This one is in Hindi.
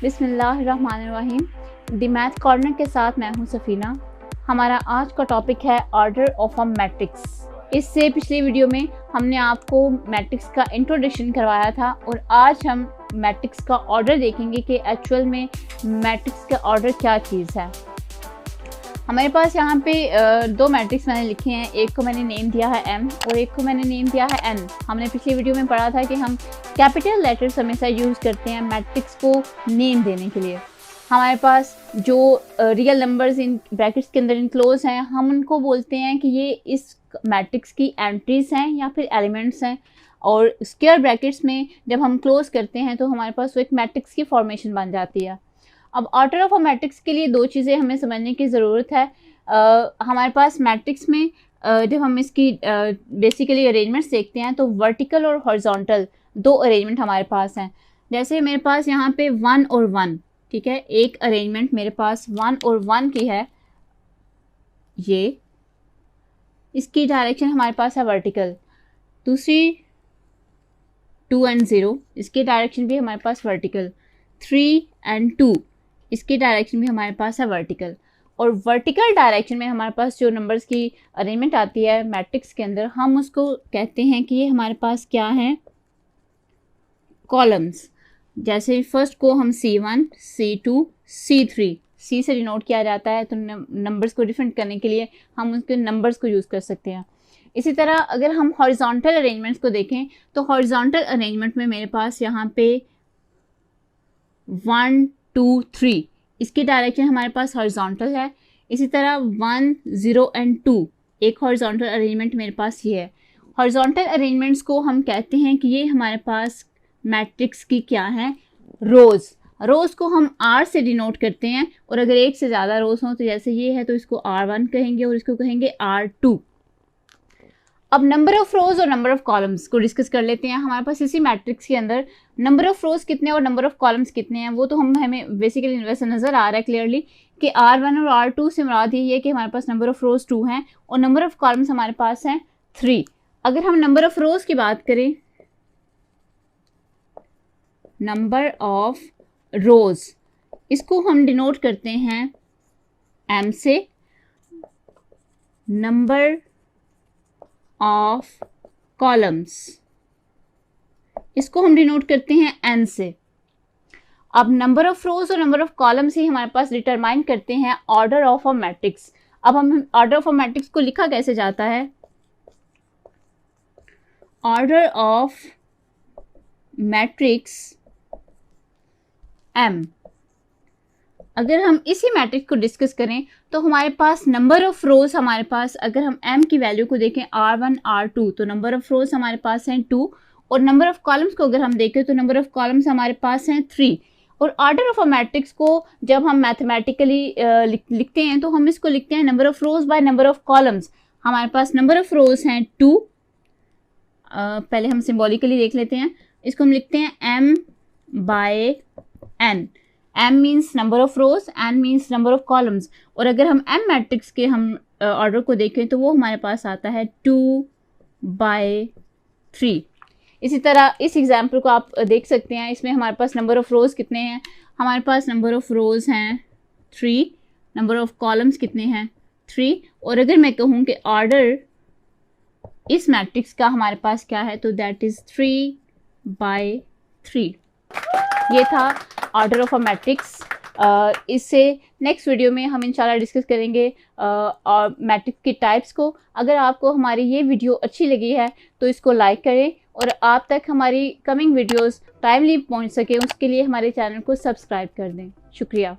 बिस्मिल्लाहिर्रहमानिर्रहीम। दी मैथ कॉर्नर के साथ मैं हूं सफ़ीना। हमारा आज का टॉपिक है ऑर्डर ऑफ अ मैट्रिक्स। इससे पिछली वीडियो में हमने आपको मैट्रिक्स का इंट्रोडक्शन करवाया था और आज हम मैट्रिक्स का ऑर्डर देखेंगे कि एक्चुअल में मैट्रिक्स का ऑर्डर क्या चीज़ है। हमारे पास यहाँ पे दो मैट्रिक्स मैंने लिखे हैं, एक को मैंने नेम दिया है m और एक को मैंने नेम दिया है n। हमने पिछली वीडियो में पढ़ा था कि हम कैपिटल लेटर्स हमेशा यूज़ करते हैं मैट्रिक्स को नेम देने के लिए। हमारे पास जो रियल नंबर्स इन ब्रैकेट्स के अंदर इनक्लोज हैं, हम उनको बोलते हैं कि ये इस मैट्रिक्स की एंट्रीज हैं या फिर एलिमेंट्स हैं। और स्क्वायर ब्रैकेट्स में जब हम क्लोज करते हैं तो हमारे पास वो एक मैट्रिक्स की फॉर्मेशन बन जाती है। अब ऑर्डर ऑफ अ मैट्रिक्स के लिए दो चीज़ें हमें समझने की ज़रूरत है। हमारे पास मैट्रिक्स में जब हम इसकी बेसिकली अरेंजमेंट्स देखते हैं तो वर्टिकल और हॉरिजॉन्टल दो अरेंजमेंट हमारे पास हैं। जैसे मेरे पास यहाँ पे 1 और 1, ठीक है, एक अरेंजमेंट मेरे पास 1 और 1 की है। ये इसकी डायरेक्शन हमारे पास है वर्टिकल। दूसरी 2 एंड 0, इसकी डायरेक्शन भी हमारे पास वर्टिकल। 3 एंड 2, इसकी डायरेक्शन भी हमारे पास है वर्टिकल। और वर्टिकल डायरेक्शन में हमारे पास जो नंबर्स की अरेंजमेंट आती है मैट्रिक्स के अंदर, हम उसको कहते हैं कि ये हमारे पास क्या है, कॉलम्स। जैसे फर्स्ट को हम C1, C2, C3, C से डिनोट किया जाता है, तो नंबर्स को डिफरेंट करने के लिए हम उसके नंबर्स को यूज़ कर सकते हैं। इसी तरह अगर हम हॉरिजॉन्टल अरेंजमेंट्स को देखें तो हॉरिजॉन्टल अरेंजमेंट में मेरे पास यहाँ पे 1, 2, 3, इसकी डायरेक्शन हमारे पास हॉरिजॉन्टल है। इसी तरह 1, 0 एंड 2, एक हॉरिजॉन्टल अरेंजमेंट मेरे पास ये है। हॉरिजॉन्टल अरेंजमेंट्स को हम कहते हैं कि ये हमारे पास मैट्रिक्स की क्या है, रोज़। रोज़ को हम R से डिनोट करते हैं और अगर एक से ज़्यादा रोज़ हों तो जैसे ये है तो इसको R1 कहेंगे और इसको कहेंगे R2। अब नंबर ऑफ रोज और नंबर ऑफ कॉलम्स को डिस्कस कर लेते हैं। हमारे पास इसी मैट्रिक्स के अंदर नंबर ऑफ रोज कितने और नंबर ऑफ कॉलम्स कितने हैं वो तो हमें बेसिकली वैसे नज़र आ रहा है क्लियरली कि R1 और R2 से मुराद ये है कि हमारे पास नंबर ऑफ रोज 2 हैं और नंबर ऑफ कॉलम्स हमारे पास हैं 3। अगर हम नंबर ऑफ रोज की बात करें, नंबर ऑफ रोज इसको हम डिनोट करते हैं M से, नंबर ऑफ कॉलम्स इसको हम डिनोट करते हैं n से। अब नंबर ऑफ रोज और नंबर ऑफ कॉलम्स ही हमारे पास डिटरमाइन करते हैं ऑर्डर ऑफ अ मैट्रिक्स। अब हम ऑर्डर ऑफ अ मैट्रिक्स को लिखा कैसे जाता है, ऑर्डर ऑफ मैट्रिक्स M। अगर हम इसी मैट्रिक्स को डिस्कस करें तो हमारे पास नंबर ऑफ रोज हमारे पास, अगर हम m की वैल्यू को देखें R1, R2, तो नंबर ऑफ रोज हमारे पास हैं 2 और नंबर ऑफ कॉलम्स को अगर हम देखें तो नंबर ऑफ कॉलम्स हमारे पास हैं 3। और ऑर्डर ऑफ अ मैट्रिक्स को जब हम मैथमेटिकली लिखते हैं तो हम इसको लिखते हैं number of rose by number of columns. हमारे पास नंबर ऑफ रोज हैं 2, पहले हम सिम्बॉलिकली देख लेते हैं, इसको हम लिखते हैं m by n। m means number of rows, n means number of columns. और अगर हम m मैट्रिक्स के हम ऑर्डर को देखें तो वो हमारे पास आता है 2/3। इसी तरह इस एग्जाम्पल को आप देख सकते हैं, इसमें हमारे पास नंबर ऑफ रोज कितने हैं, हमारे पास नंबर ऑफ रोज हैं 3, नंबर ऑफ कॉलम्स कितने हैं 3। और अगर मैं कहूँ कि ऑर्डर इस मैट्रिक्स का हमारे पास क्या है तो दैट इज़ 3/3। ये था ऑर्डर ऑफ अ मैट्रिक्स। इससे नेक्स्ट वीडियो में हम इंशाल्लाह डिस्कस करेंगे और मैट्रिक्स की टाइप्स को। अगर आपको हमारी ये वीडियो अच्छी लगी है तो इसको लाइक करें और आप तक हमारी कमिंग वीडियोस टाइमली पहुंच सके उसके लिए हमारे चैनल को सब्सक्राइब कर दें। शुक्रिया।